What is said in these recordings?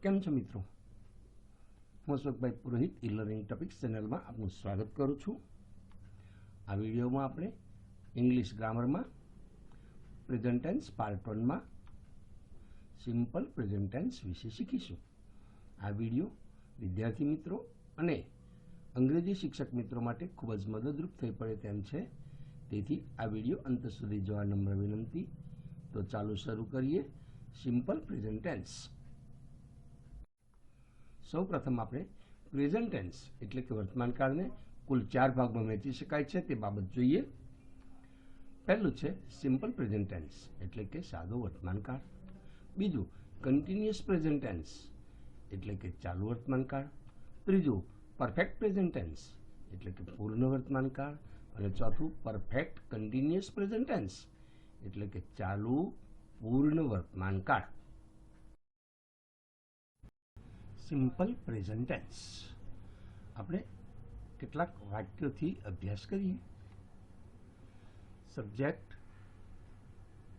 કેમ છો મિત્રો? હું અશોકભાઈ પુરોહિત ઈ-લર્નિંગ ટોપિક્સ ચેનલમાં આપનું સ્વાગત કરું છું. આ વિડીયોમાં આપણે ઇંગ્લિશ ગ્રામરમાં પ્રેઝન્ટ ટેન્સ પાર્ટ 1માં સિમ્પલ પ્રેઝન્ટ ટેન્સ વિશે શીખીશું. આ વિડીયો વિદ્યાર્થી મિત્રો અને અંગ્રેજી શિક્ષક મિત્રો માટે ખૂબ જ મદદરૂપ થઈ પડે તેમ છે. તેથી આ વિડીયો અંત સુધી જોવા નમ્ર વિનંતી. તો ચાલો શરૂ કરીએ સિમ્પલ પ્રેઝન્ટ ટેન્સ. સૌ પ્રથમ આપણે પ્રેઝન્ટ ટેન્સ એટલે કે વર્તમાન કાળને કુલ 4 ભાગમાં વહેંચી શકાય છે તે બાબત જોઈએ. પહેલું છે સિમ્પલ પ્રેઝન્ટ ટેન્સ એટલે કે સાદો વર્તમાન કાળ. બીજું કન્ટિન્યુઅસ પ્રેઝન્ટ ટેન્સ એટલે કે ચાલુ વર્તમાન કાળ. ત્રીજું પરફેક્ટ પ્રેઝન્ટ ટેન્સ એટલે કે પૂર્ણ વર્તમાન કાળ. અને ચોથું પરફેક્ટ કન્ટિન્યુઅસ પ્રેઝન્ટ ટેન્સ એટલે કે ચાલુ પૂર્ણ વર્તમાન કાળ. સિમ્પલ પ્રેઝન્ટ ટેન્સ આપણે કેટલાક વાક્યોથી અભ્યાસ કરીએ. Subject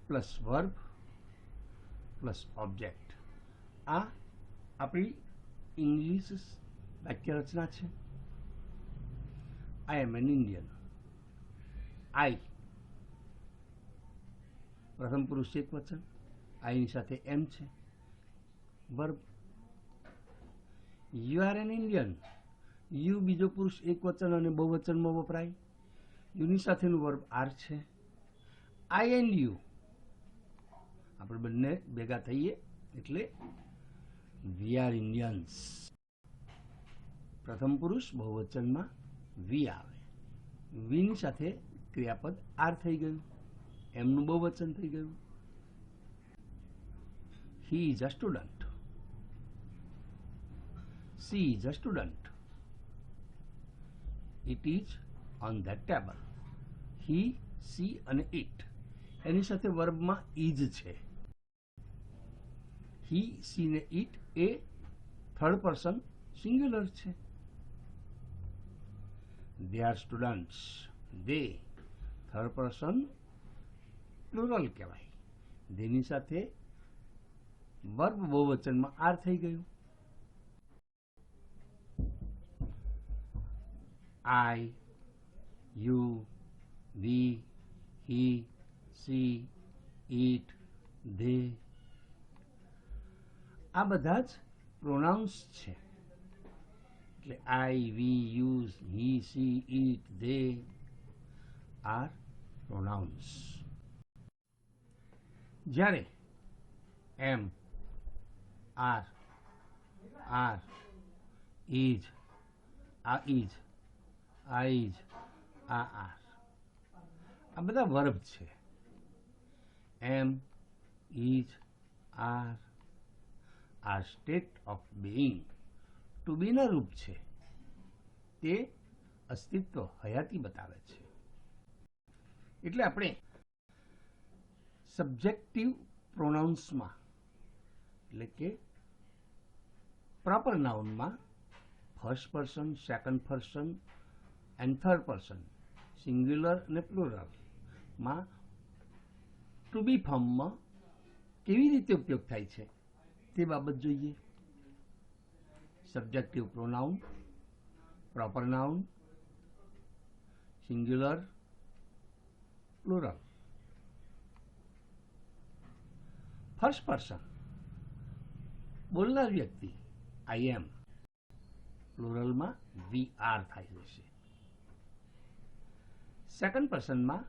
plus verb plus object, આ આપણી ઇંગ્લિશ વાક્ય રચના છે. આઈ એમ એન ઇન્ડિયન. આઈ પ્રથમ પુરુષ એક વચન, આઈની સાથે એમ છે. Verb you are N Indian. You બીજો પુરુષ એક વચન અને બહુવચનમાં વપરાય. યુની સાથેનું વર્બ આર છે. આઈ એન્ડ યુ આપણે બંને ભેગા થઈએ એટલે વી આર ઇન્ડિયન્સ. પ્રથમ પુરુષ બહુવચનમાં વી આવે. વીની સાથે ક્રિયાપદ આર થઈ ગયું, એમનું બહુવચન થઈ ગયું. He is a student. She is a student. It is on that table. He, she અને it એની સાથે વર્બમાં is છે. he, she ને it A third person singular છે. They are students. They third person plural કહેવાય. તેની સાથે verb બહુવચનમાં R થઈ ગયું. I, you, we, he, she, it, they આ બધા જ પ્રોનાઉન્સ છે. એટલે I, we, you, he, she, it, they are pronouns. જ્યારે એમ, આર, ઇઝ, આ ઇઝ, આઈઝ, આ બધા વર્બ છે. Am, is, are state of being, to બીના રૂપ છે. તે અસ્તિત્વ, હયાતી બતાવે છે. એટલે આપણે સબ્જેક્ટિવ પ્રોનાઉન્સમાં એટલે કે પ્રોપર નાઉનમાં first person, second person and third person singular અને પ્લુરલમાં ટુ બી ફોર્મમાં કેવી રીતે ઉપયોગ થાય છે તે બાબત જોઈએ. Subjective pronoun, proper noun, singular, plural. First person બોલનાર વ્યક્તિ આઈ એમ, પ્લુરલમાં વી આર થાય છે. સેકન્ડ પર્સનમાં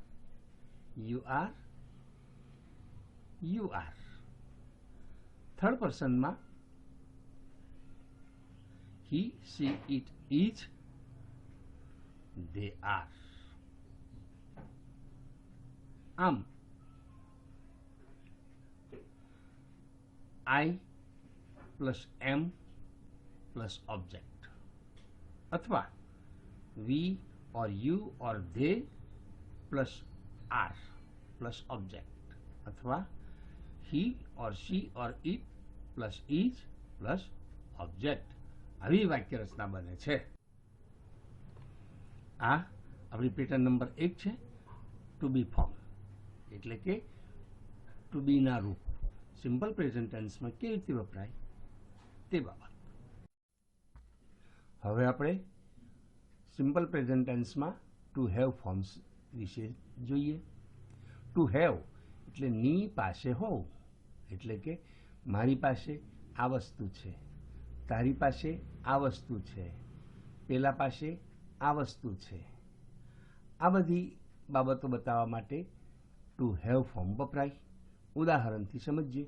યુ આર. થર્ડ પર્સનમાં he, she, it, is, they are. આમ I plus am plus object, અથવા we or you or they plus are plus object, અથવા he or she or it plus is plus object. આવી વાક્ય રચના બને છે. આ આપણી પેટર્ન નંબર 1 છે. ટુ બી ફોર્મ એટલે કે ટુ બીના રૂપ સિમ્પલ પ્રેઝન્ટ ટેન્સમાં કેવી રીતે વપરાય તે બાબત. હવે આપણે સિમ્પલ પ્રેઝન્ટ ટેન્સમાં ટુ હેવ ફોર્મ્સ વિશે જોઈએ. ટુ હેવ એટલે ની પાસે હોવું, એટલે કે મારી પાસે આ વસ્તુ છે, તારી પાસે આ વસ્તુ છે, પેલા પાસે આ વસ્તુ છે. આ બધી બાબતો બતાવવા માટે ટુ હેવ ફોર્મ વપરાય. ઉદાહરણથી સમજીએ.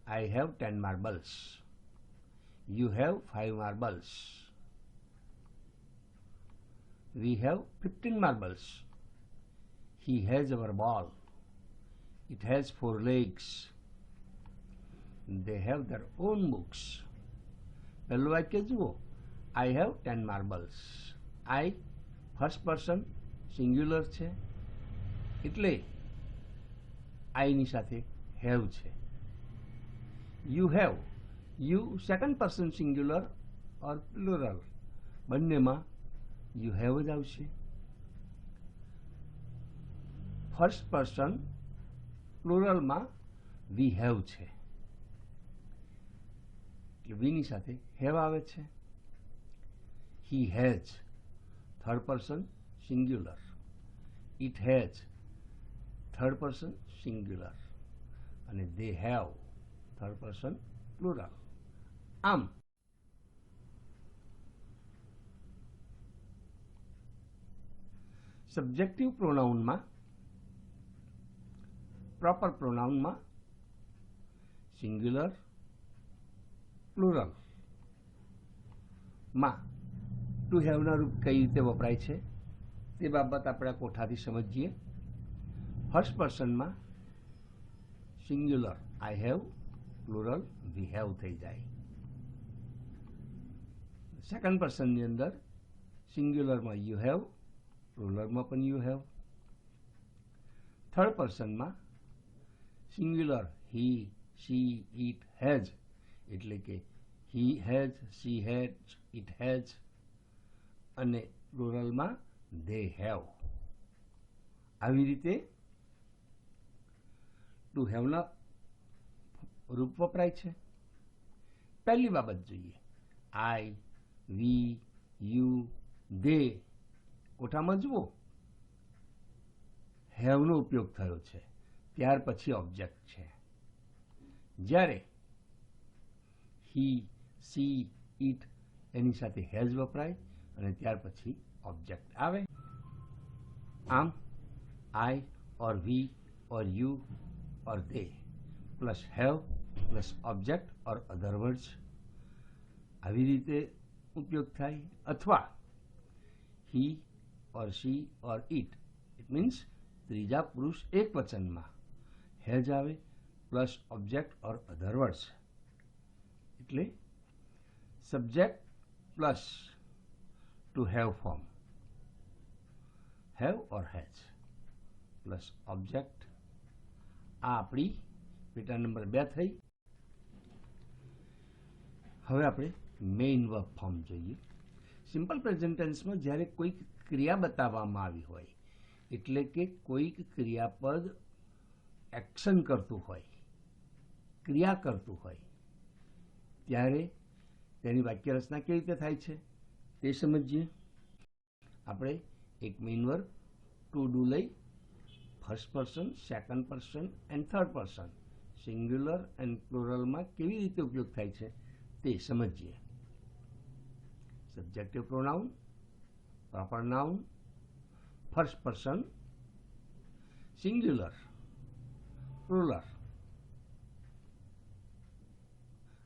I have 10 marbles. You have 5 marbles. We have 15 marbles. He has our ball. It has 4 legs. They have their own books. પહેલું વાક્ય જુઓ. I have 10 marbles. I first person singular છે, એટલે I ની સાથે have છે. You have, you second person singular or plural, બંનેમાં you have જ આવશે. ફર્સ્ટ પર્સન પ્લુરલમાં વી હેવ છે, એટલે વીની સાથે હેવ આવે છે. He has third person singular. It has third person singular. અને they have third person plural. આમ સબ્જેક્ટિવ પ્રોનાઉનમાં, પ્રોપર પ્રોનાઉનમાં સિંગ્યુલર, પ્લુરલ માં ટુ હેવના રૂપ કઈ રીતે વપરાય છે તે બાબત આપણે કોઠાથી સમજીએ. ફર્સ્ટ પર્સનમાં singular I have, plural we have થઈ જાય. સેકન્ડ પર્સનની અંદર સિંગ્યુલરમાં યુ હેવ, પ્લુરલમાં પણ યુ હેવ. થર્ડ પર્સનમાં singular he, she, it, has, એટલે કે he has, she has, it has. અને પ્લુરલમાં ધે હેવ. આવી રીતે ટુ હેવના રૂપ વપરાય છે. પહેલી બાબત જોઈએ. આઈ, વી, યુ, ધે. કોઠામાં જુઓ, હેવનો ઉપયોગ થયો છે, ત્યાર પછી ઓબ્જેક્ટ છે. જ્યારે હી, સી, ઇટ એની સાથે હેઝ વપરાય અને ત્યાર પછી ઓબ્જેક્ટ આવે. આમ I or we or you or they plus have plus object or other words, આવી રીતે ઉપયોગ થાય. અથવા he or she or it, it means ત્રીજા પુરુષ એક વચનમાં હેઝ આવે plus object or other words, એટલે subject plus to have form, have or has plus object. આ આપણી પેટા નંબર 2 થઈ. હવે આપણે મેઇન વર્બ ફોર્મ જોઈએ. સિમ્પલ પ્રેઝન્ટ ટેન્સમાં જ્યારે કોઈક ક્રિયા બતાવવામાં આવી હોય, એટલે કે કોઈક ક્રિયાપદ એક્શન કરતું હોય, ક્રિયા કરતું હોય, ત્યારે તેની વાક્ય રચના કેવી રીતે થાય છે તે સમજીએ. આપણે એક મેઇન વર્બ ટુ ડુ લઈ first person, second person and third person singular and પ્લુરલમાં કેવી રીતે ઉપયોગ થાય છે તે સમજીએ. Subjective pronoun, proper noun, first person, singular, plural.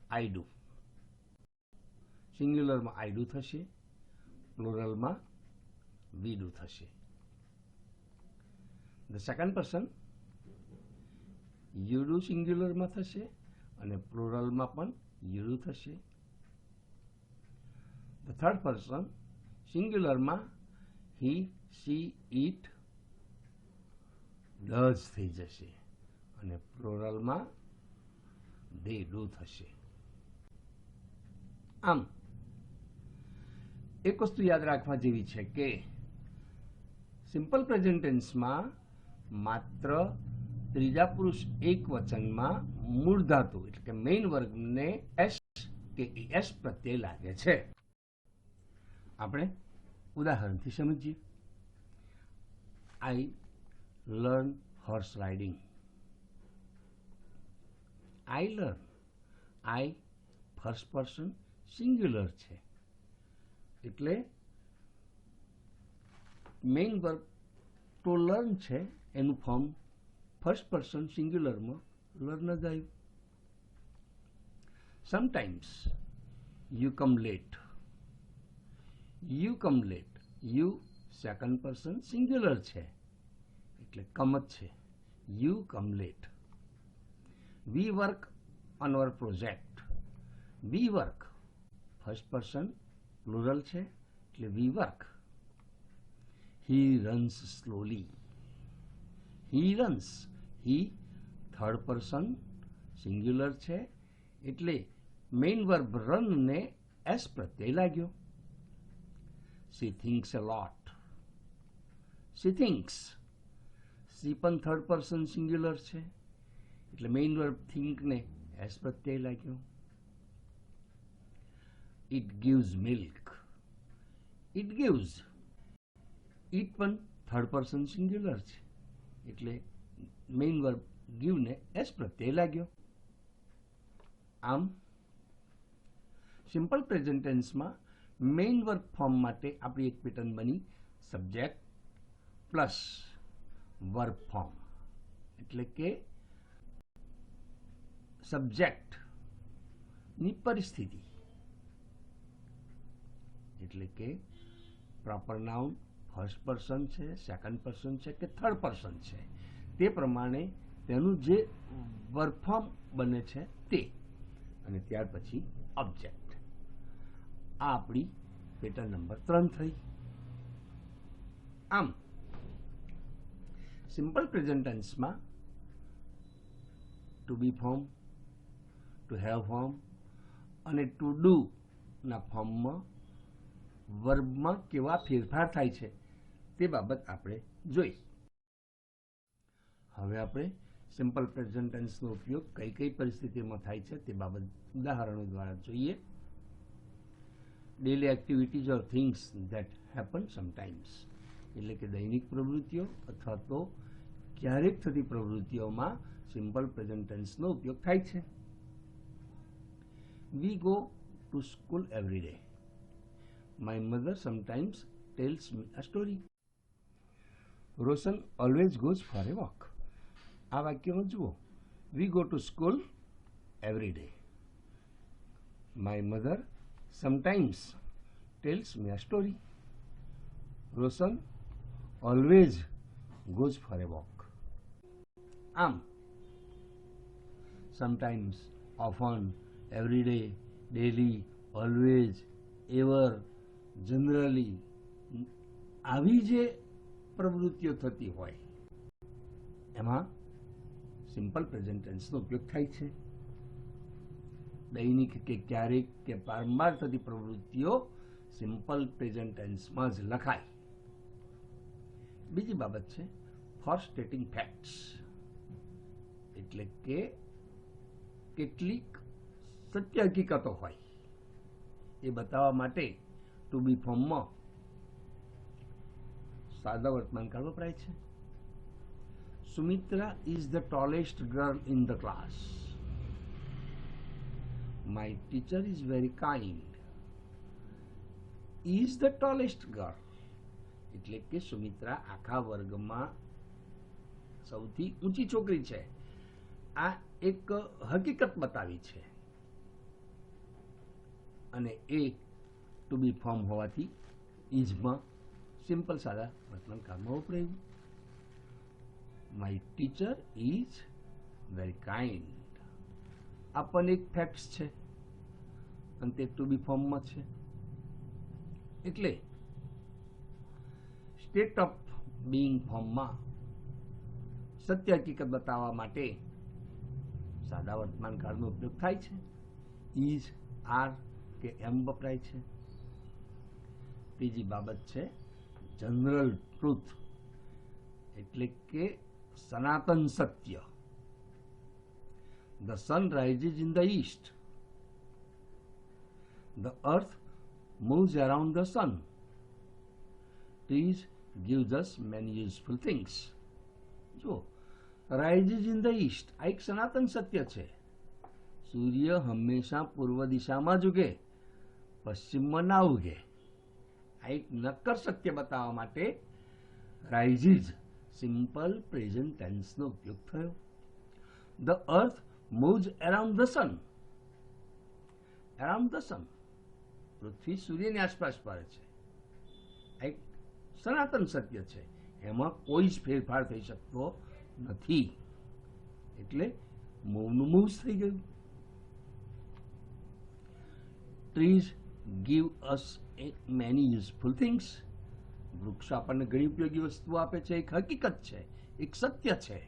I do. સિંગ્યુલરમાં આઈ ડુ થશે, પ્લુરલમાં વી ડુ થશે. The second person you do સિંગ્યુલરમાં થશે અને પ્લુરલમાં પણ યુ ડુ થશે. ધ થર્ડ પર્સન સિંગ્યુલરમાં હી, શી, ઇટ, ડઝ થઈ જશે અને પ્લુરલમાં ધે ડુ થશે. આમ એક વસ્તુ યાદ રાખવા જેવી છે કે સિમ્પલ પ્રેઝન્ટ ટેન્સમાં માત્ર ત્રીજા પુરુષ એક વચનમાં મૂળ ધાતુ એટલે કે મેઇન વર્ગને એસ કે એ એસ પ્રત્યે લાગે છે. આપણે ઉદાહરણથી સમજીએ. I learn horse riding. I learn, I first person singular છે, એટલે મેઇન વર્બ ટુ લર્ન છે એનું ફોર્મ ફર્સ્ટ પર્સન સિંગ્યુલરમાં લર્ન જ આવ્યું. Sometimes you come late. You come late, you second person singular છે એટલે કમ જ છે. You come late. We work on our project. We work first person plural છે એટલે we work. He runs slowly. He runs, he third person singular છે એટલે main verb run ને S પ્રત્યય લાગ્યો. She thinks a lot. She thinks. She પણ third person singular છે એટલે મેઇન વર્બ થિંક ને એસ પ્રત્યય લાગ્યો. It gives milk. It gives. It પણ થર્ડ પર્સન સિંગ્યુલર છે એટલે મેઇન વર્બ ગીવ ને એસ પ્રત્યય લાગ્યો. આમ સિમ્પલ પ્રેઝન્ટ ટેન્સમાં મેઇન વર્બ ફોર્મ માટે આપણી એક પેટર્ન બની સબ્જેક્ટ પ્લસ વર્બ ફોર્મ, એટલે કે સબ્જેક્ટની પરિસ્થિતિ, એટલે કે પ્રોપર નાઉન ફર્સ્ટ પર્સન છે, સેકન્ડ પર્સન છે કે થર્ડ પર્સન છે, તે પ્રમાણે તેનું જે વર્બ ફોર્મ બને છે તે, અને ત્યાર પછી ઓબ્જેક્ટ. આ આપણી પેટર્ન નંબર 3 થઈ. આમ સિમ્પલ પ્રેઝન્ટ ટેન્સમાં to be form, to have form અને ટુ ડુ ના ફોર્મમાં વર્બમાં કેવા ફેરફાર થાય છે તે બાબત આપણે જોઈ. હવે આપણે સિમ્પલ પ્રેઝન્ટ ટેન્સનો ઉપયોગ કઈ કઈ પરિસ્થિતિમાં થાય છે તે બાબત ઉદાહરણો દ્વારા જોઈએ. Daily activities or things that happen sometimes, એટલે કે દૈનિક પ્રવૃત્તિઓ અથવા તો ક્યારેક થતી પ્રવૃત્તિઓમાં સિમ્પલ પ્રેઝન્ટ ટેન્સનો ઉપયોગ થાય છે. We go to school every day. My mother sometimes tells me a story. Roshan always goes for a walk. આ વાક્યમાં જુઓ, we go to school every day. My mother sometimes tells me a story. Roshan always goes for a walk. આમ sometimes, often, every day, daily, always, ever, generally આવી જે પ્રવૃત્તિઓ થતી હોય એમાં સિમ્પલ પ્રેઝન્ટ ટેન્સનો ઉપયોગ થાય છે. દૈનિક કે ક્યારેક કે વારંવાર થતી પ્રવૃત્તિઓ સિમ્પલ પ્રેઝન્ટ ટેન્સમાં જ લખાય. બીજી બાબત છે ફોર સ્ટેટિંગ ફેક્ટ્સ, એટલે કે કેટલીક સત્ય હકીકતો હોય એ બતાવવા માટે ટુ બી ફોર્મમાં સાદા વર્તમાનકાળ વપરાય છે. Sumitra is the tallest girl in the class. My teacher is very kind. Is the tallest girl. એટલે કે સુમિત્રા આખા વર્ગમાં સૌથી ઊંચી છોકરી છે. આ એક હકીકત બતાવી છે અને એ ટુ બી ફોર્મ હોવાથી ઇઝમાં સિમ્પલ સાદા વર્તમાન કાળમાં વપરાયું. My teacher is very kind. આ પણ એક ફેક્ટ્સ છે અને તે ટુ બી ફોર્મમાં છે. એટલે સ્ટેટ ઓફ બીઇંગ ફોર્મમાં સત્ય હકીકત બતાવવા માટે સાદા વર્તમાન કાળનો ઉપયોગ થાય છે. ઇઝ, આર કે એમ વપરાય છે. ત્રીજી બાબત છે જનરલ ટ્રુથ, એટલે કે સનાતન સત્ય. The sun rises in the east. The earth moves around the sun. Trees gives us many useful things. જો rises in the east આ એક સનાતન સત્ય છે. સૂર્ય હંમેશા પૂર્વ દિશામાં જ ઉગે, પશ્ચિમમાં ના ઉગે. આ એક નક્કર સત્ય બતાવવા માટે rises સિમ્પલ પ્રેઝન્ટ ટેન્સનો ઉપયોગ થયો. The earth moves around the sun. Around the sun. પૃથ્વી સૂર્યની આસપાસ ફરે છે. આ એક સનાતન સત્ય છે, એમાં કોઈ જ ફેરફાર થઈ શકતો નથી. એટલે મૂવનું મૂવ્સ થઈ ગયું. Trees give us many useful things. વૃક્ષો આપણને ઘણી ઉપયોગી વસ્તુઓ આપે છે. એક હકીકત છે, એક સત્ય છે.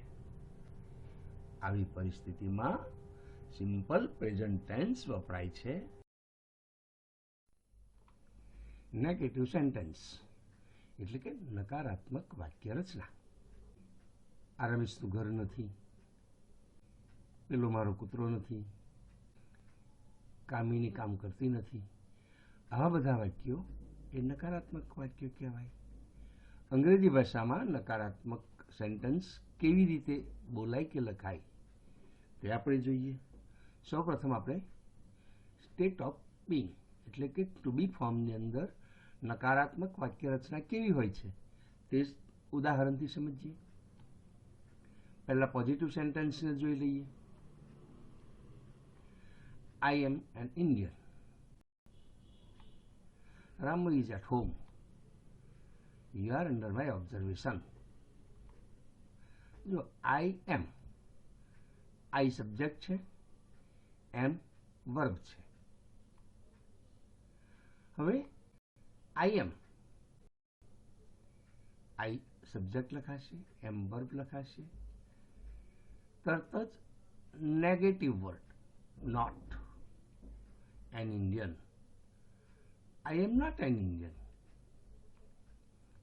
આવી પરિસ્થિતિમાં સિમ્પલ પ્રેઝન્ટ ટેન્સ વપરાય છે. નેગેટિવ સેન્ટેન્સ એટલે કે નકારાત્મક વાક્ય રચના. આ રમેશનું ઘર નથી, પેલો મારો કૂતરો નથી, કામિની કામ કરતી નથી. આવા બધા વાક્યો એ નકારાત્મક વાક્યો કહેવાય. અંગ્રેજી ભાષામાં નકારાત્મક સેન્ટેન્સ કેવી રીતે બોલાય કે લખાય તે આપણે જોઈએ. સૌપ્રથમ આપણે સ્ટેટ ઓફ બીંગ એટલે કે ટુ બી ફોર્મની અંદર નકારાત્મક વાક્ય રચના કેવી હોય છે તે ઉદાહરણથી સમજીએ. પહેલા પોઝિટિવ સેન્ટેન્સને જોઈ લઈએ. I am an Indian. Ramu is at home. You are under my observation. જો I am, I સબ્જેક્ટ છે, am વર્બ છે. હવે I am, I સબ્જેક્ટ લખાશે, am વર્બ લખાશે. તરત જ negative word not an Indian. I am not an Indian.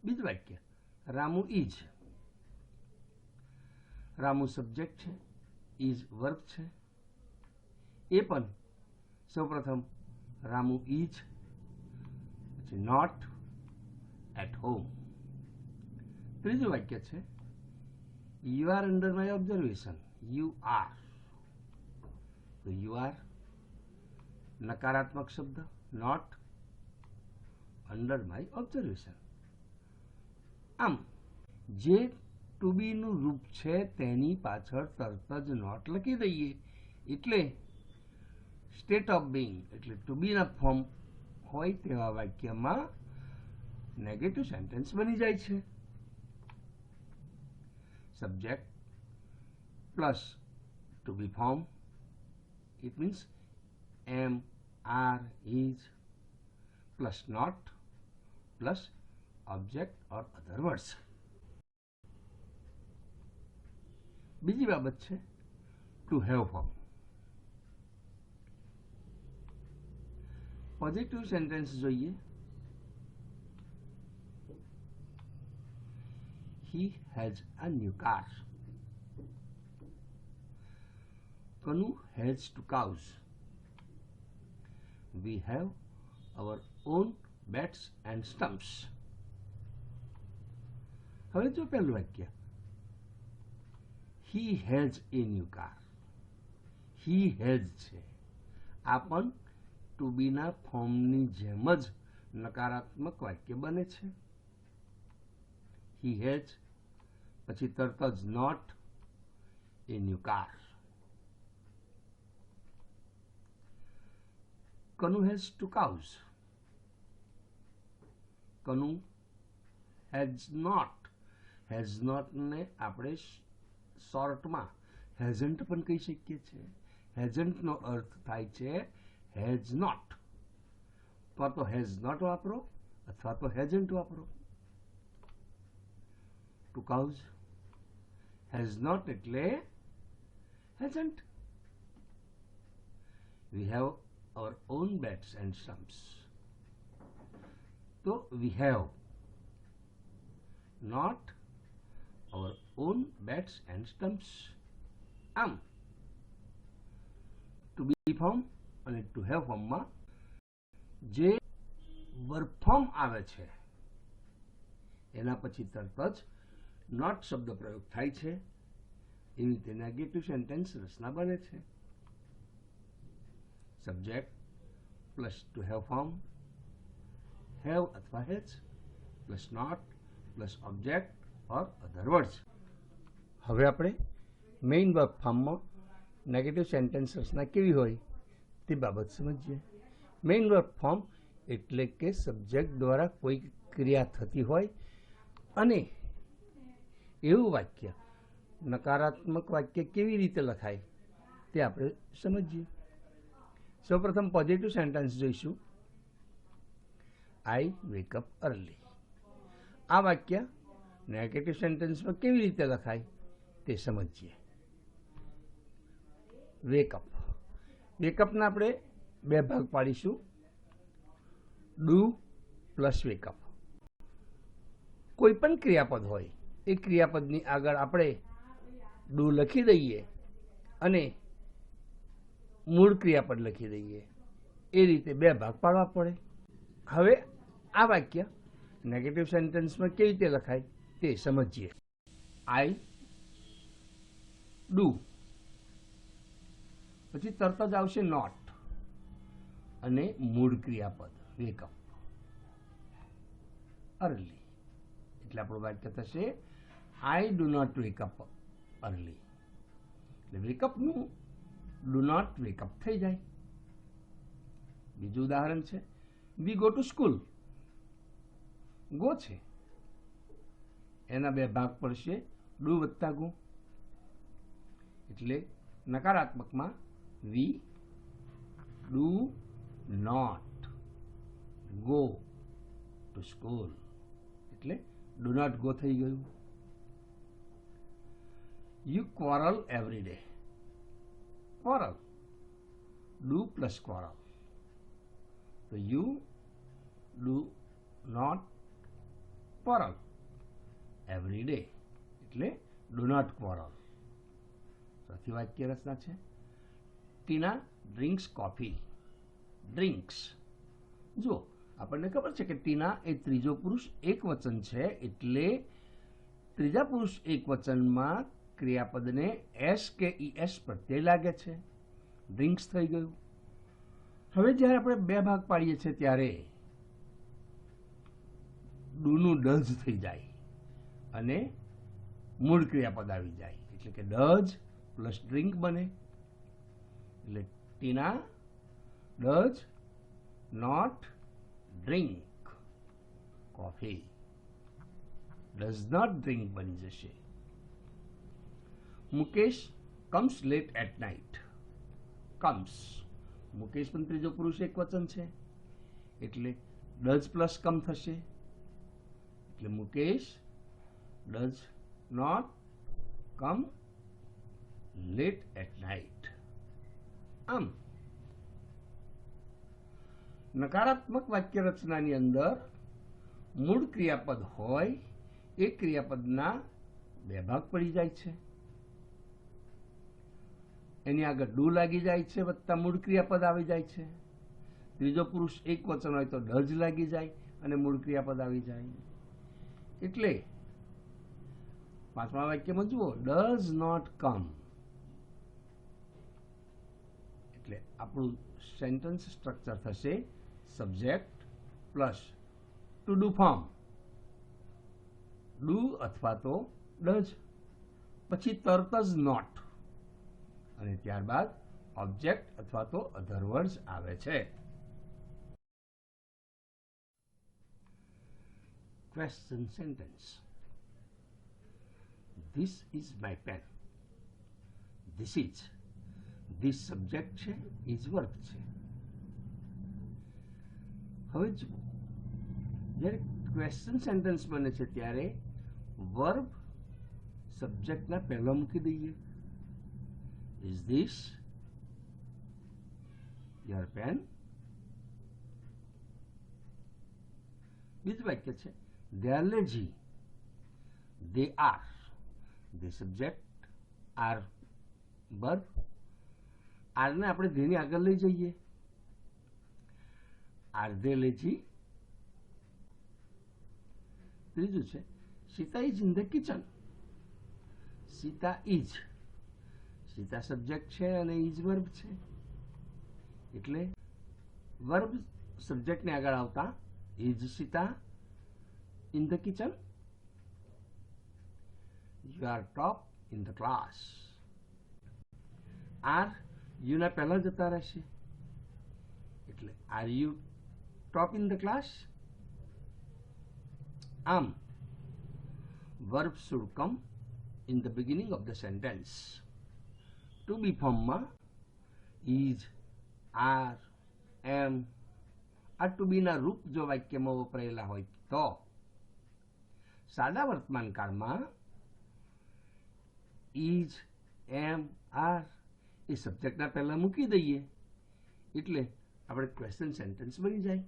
બીજું વાક્ય રામુ ઇઝ. રામુ સબ્જેક્ટ છે, ઇઝ વર્બ છે. એ પણ સૌપ્રથમ રામુ ઇઝ, પછી નોટ એટ હોમ. ત્રીજું વાક્ય છે you are under my observation. You are, તો યુ આર નકારાત્મક શબ્દ, નોટ અંડર માય ઓબ્ઝર્વેશન. આમ જે ટુ બી નું રૂપ છે તેની પાછળ તરત જ નોટ લખી દઈએ એટલે સ્ટેટ ઓફ બીંગ એટલે ટુ બી ના ફોર્મ હોય તેવા વાક્યમાં નેગેટિવ સેન્ટેન્સ બની જાય છે. Subject plus to be form, it means am, are, is plus not plus object or other words. બીજી બાબત છે two have form. Positive sentence જોઈએ. He has a new car. Kanu has two cows. We have our own bats and stumps. હવે જો પહેલું વાક્ય he has a new car. he has છે, આ પણ ટુ બી ના ફોર્મની જેમ જ નકારાત્મક વાક્ય બને છે. he has પછી તરત જ not a new car. Kanu has two cows. Kanu has not. Has not ને આપણે શોર્ટમાં hasn't પણ કહી શકીએ છીએ. hasn't નો અર્થ થાય છે has not. અથવા તો has not વાપરો અથવા તો hasn't વાપરો. Two cows. has not એટલે hasn't. We have our own bats and stumps. So we have not our own bats and stumps. To be form અને to have form માં જે વર્બ ફોર્મ આવે છે એના પછી તરત જ નોટ શબ્દ પ્રયોગ થાય છે, એવી રીતે નેગેટિવ સેન્ટેન્સ રચના બને છે. Subject plus to have form, have અથવા has plus not plus object or other words. હવે આપણે મેઇન વર્બ ફોર્મમાં નેગેટિવ સેન્ટેન્સ રચના કેવી હોય તે બાબત સમજીએ. મેઇન વર્બ ફોર્મ એટલે કે સબ્જેક્ટ દ્વારા કોઈ ક્રિયા થતી હોય અને એવું વાક્ય, નકારાત્મક વાક્ય કેવી રીતે લખાય તે આપણે સમજીએ. સૌપ્રથમ પોઝિટિવ સેન્ટેન્સ જોઈશું. આઈ વેક અપ અર્લી. આ વાક્ય નેગેટિવ સેન્ટેન્સમાં કેવી રીતે લખાય તે સમજીએ. વેકઅપ, વેકઅપના આપણે બે ભાગ પાડીશું. Do plus wake up. કોઈ પણ ક્રિયાપદ હોય એ ક્રિયાપદની આગળ આપણે ડુ લખી દઈએ અને મૂળ ક્રિયાપદ લખી દઈએ, એ રીતે બે ભાગ પાડવા પડે. હવે આ વાક્ય નેગેટિવ સેન્ટેન્સમાં કેવી રીતે લખાય તે સમજીએ. આઈ ડુ, પછી તરત જ આવશે નોટ અને મૂળ ક્રિયાપદ વેકઅપ અર્લી. એટલે આપણું વાક્ય થશે I do not wake up early. એટલે વેકઅપનું ડુ નોટ વેકઅપ થઈ જાય. બીજું ઉદાહરણ છે we go to school. Go છે એના બે ભાગ પડશે, ડુ વત્તા ગો. એટલે નકારાત્મકમાં we do not go to school, એટલે ડુ નોટ ગો થઈ ગયું. You quarrel every day. Quarrel, do plus quarrel. તો you do not quarrel every day, એટલે ડુ નોટ ક્વોરલ. ચોથી વાક્ય રચના છે ટીના ડ્રિંક્સ કોફી. ડ્રિંક્સ, જો આપણને ખબર છે કે ટીના એ ત્રીજો પુરુષ એક વચન છે, એટલે ત્રીજા પુરુષ એક વચનમાં ક્રિયાપદને એસ કે ઈએસ પ્રત્યય લાગે છે. ડ્રિંક્સ થઈ ગયું. હવે જ્યારે આપણે બે ભાગ પાડીએ છીએ ત્યારે ડુનું ડઝ થઈ જાય અને મૂળ ક્રિયાપદ આવી જાય, એટલે કે ડઝ પ્લસ ડ્રિંક બને. એટલે Tina does not drink coffee. Does not drink બની જશે. Mukesh comes late at night. Comes, Mukesh પણ ત્રીજો પુરુષ એક વચન છે, એટલે ડઝ પ્લસ કમ થશે. એટલે Mukesh does not come late at night. આમ નકારાત્મક વાક્ય રચનાની અંદર મૂળ ક્રિયાપદ હોય એ ક્રિયાપદના બે ભાગ પડી જાય છે. એની આગળ ડુ લાગી જાય છે વત્તા મૂળ ક્રિયાપદ આવી જાય છે. ત્રીજો પુરુષ એક વચન હોય તો ડઝ લાગી જાય અને મૂળ ક્રિયાપદ આવી જાય. એટલે પાંચમા વાક્યમાં જુઓ, ડઝ નોટ કમ. એટલે આપણું સેન્ટેન્સ સ્ટ્રક્ચર થશે subject plus to do form, do અથવા તો ડઝ, પછી તરત જ નોટ અને ત્યારબાદ ઓબ્જેક્ટ અથવા તો અધર વર્ડ્સ આવે છે. Question sentence. This is my pen. This is, this subject છે, is વર્બ છે. હવે જુઓ, જ્યારે ક્વેશ્ચન સેન્ટેન્સ બને છે ત્યારે વર્બ સબ્જેક્ટના પહેલા મૂકી દઈએ. Is this your pen? બીજું વાક્ય છે they are lazy. They are, the subject, are verb. Are ને આપણે ધેની આગળ લઈ જઈએ. Are they lazy. ત્રીજું છે Sita is in the kitchen. Sita is, Sita subject છે અને ઇઝ વર્બ છે, એટલે વર્બ સબ્જેક્ટને આગળ આવતા is Sita in the kitchen. You are top in the class. Are યુના પહેલા જતા રહેશે, એટલે are you top in the class. આમ verb should come in the beginning of the sentence. To be ફોર્મમાં ઇઝ, આર, એમ આ ટુ બીના રૂપ જો વાક્યમાં વપરાયેલા હોય તો, સાદા વર્તમાન કાળમાં ઇઝ, એમ, આર એ સબ્જેક્ટના પહેલા મૂકી દઈએ એટલે આપણે ક્વેશ્ચન સેન્ટેન્સ બની જાય.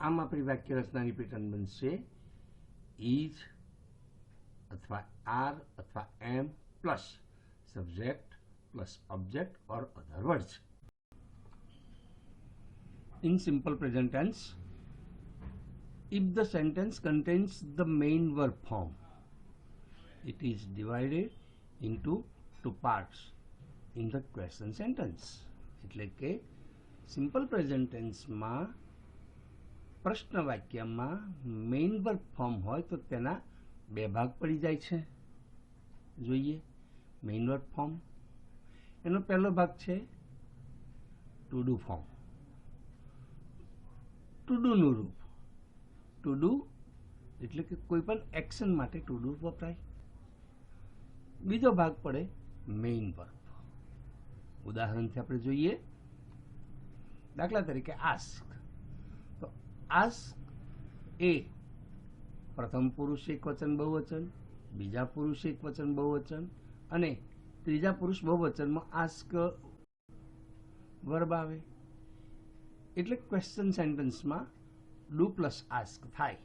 આમ આપણી વાક્ય રચનાની પેટર્ન બનશે ઇઝ અથવા આર અથવા am plus subject plus object or other words. In simple present tense, if the sentence contains the main verb form, it is divided into two parts in the question sentence. એટલે કે simple present ટેન્સમાં પ્રશ્ન વાક્યમાં main verb form હોય તો તેના બે ભાગ પડી જાય છે. જોઈએ મેઇન વર્બ ફોર્મ, એનો પહેલો ભાગ છે ટુ ડુ ફોર્મ. ટુ ડુનું રૂપ. ટુ ડુ એટલે કે કોઈ પણ એક્શન માટે ટુ ડુ વપરાય. બીજો ભાગ પડે મેઇન વર્બ. ઉદાહરણથી આપણે જોઈએ, દાખલા તરીકે આસ્ક. તો આસ્ક એ પ્રથમ પુરુષ એકવચન બહુવચન, બીજા પુરુષ એકવચન બહુવચન અને ત્રીજા પુરુષ બહુવચનમાં આસ્ક વર્બ આવે, એટલે ક્વેશ્ચન સેન્ટેન્સમાં ડુ પ્લસ આસ્ક થાય.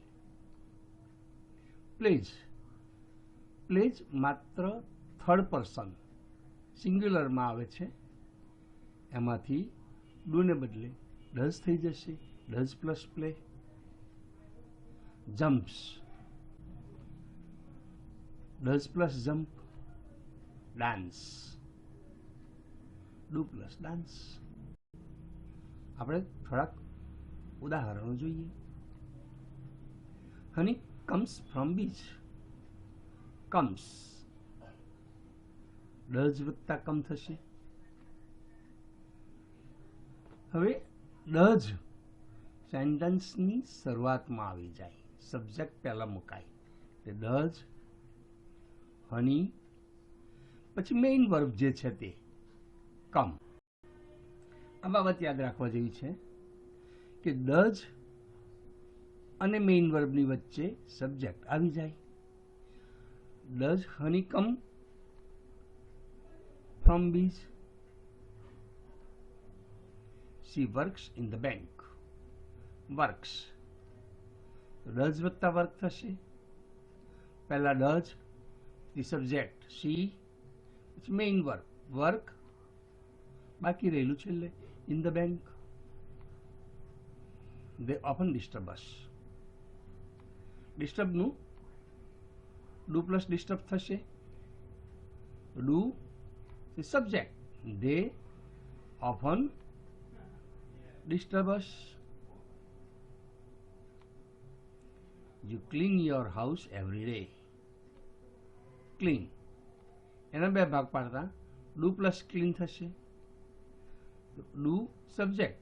પ્લેઝ. પ્લેઝ માત્ર થર્ડ પર્સન સિંગ્યુલરમાં આવે છે, એમાંથી ડુને બદલે ડઝ થઈ જશે, does plus play. Jumps. Does plus jump. Dance. Do plus dance. આપણે થોડાક ઉદાહરણો જોઈએ. Honey comes from beach. Comes does વત્તા કમ થશે. હવે ડઝ સેન્ટેન્સની શરૂઆતમાં આવી જાય, સબ્જેક્ટ પહેલા મુકાય. ડઝ, હની, પછી મેઇન વર્બ જે છે તે કમ. આ બાબત યાદ રાખવા જેવી છે કે ડઝ અને મેઇન વર્બની વચ્ચે સબ્જેક્ટ આવી જાય. Does honey come from beach. She works in the bank. Works. Does વત્તા વર્ક થશે. પહેલા ડઝ, ધી સબ્જેક્ટ she, પછી મેઇન વર્બ વર્ક, બાકી રહેલું છેલ્લે in the bank. They often disturb us. ડિસ્ટર્બનું ડુ પ્લસ ડિસ્ટર્બ થશે. Do the subject, they often disturb us. You clean your house every day. Clean એના બે ભાગ પાડતા ડુ પ્લસ ક્લીન થશે. Do subject,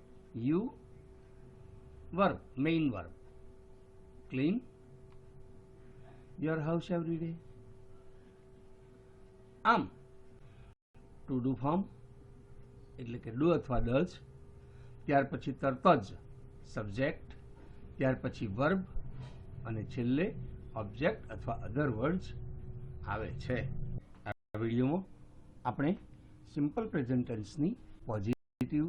you verb, main verb, clean your house every day. આમ two do form એટલે કે do અથવા does, ત્યાર પછી તરત જ સબ્જેક્ટ, ત્યાર પછી વર્બ અને છેલ્લે ઓબ્જેક્ટ અથવા અધર વર્ડ્સ આવે છે. આ વિડીયોમાં આપણે સિમ્પલ પ્રેઝન્ટ ટેન્સની પોઝિટિવ,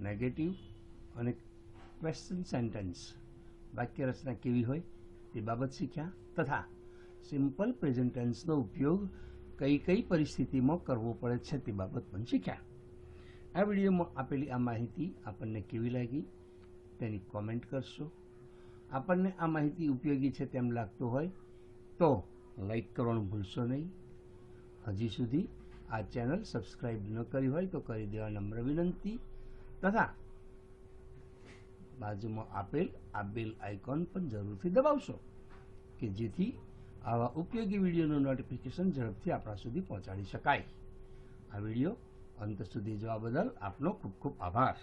નેગેટિવ અને ક્વેશ્ચન સેન્ટેન્સ વાક્ય રચના કેવી હોય તે બાબત શીખ્યા, તથા સિમ્પલ પ્રેઝન્ટ ટેન્સનો ઉપયોગ કઈ કઈ પરિસ્થિતિમાં કરવો પડે છે તે બાબત પણ શીખ્યા. આ વિડીયોમાં આપેલી આ માહિતી આપણને કેવી લાગી તેની કોમેન્ટ કરશો. આપણને આ માહિતી ઉપયોગી છે તેમ લાગતું હોય તો લાઈક કરવાનું ભૂલશો નહીં. હજી સુધી આ ચેનલ સબસ્ક્રાઈબ ન કરી હોય તો કરી દેવા નમ્ર વિનંતી તથા બાજુમાં આપેલ આ બેલ આઇકોન પણ જરૂરથી દબાવશો કે જેથી આવા ઉપયોગી વિડીયોનું નોટિફિકેશન ઝડપથી આપણા સુધી પહોંચાડી શકાય. આ વિડીયો અંત સુધી જોવા બદલ આપનો ખૂબ ખૂબ આભાર.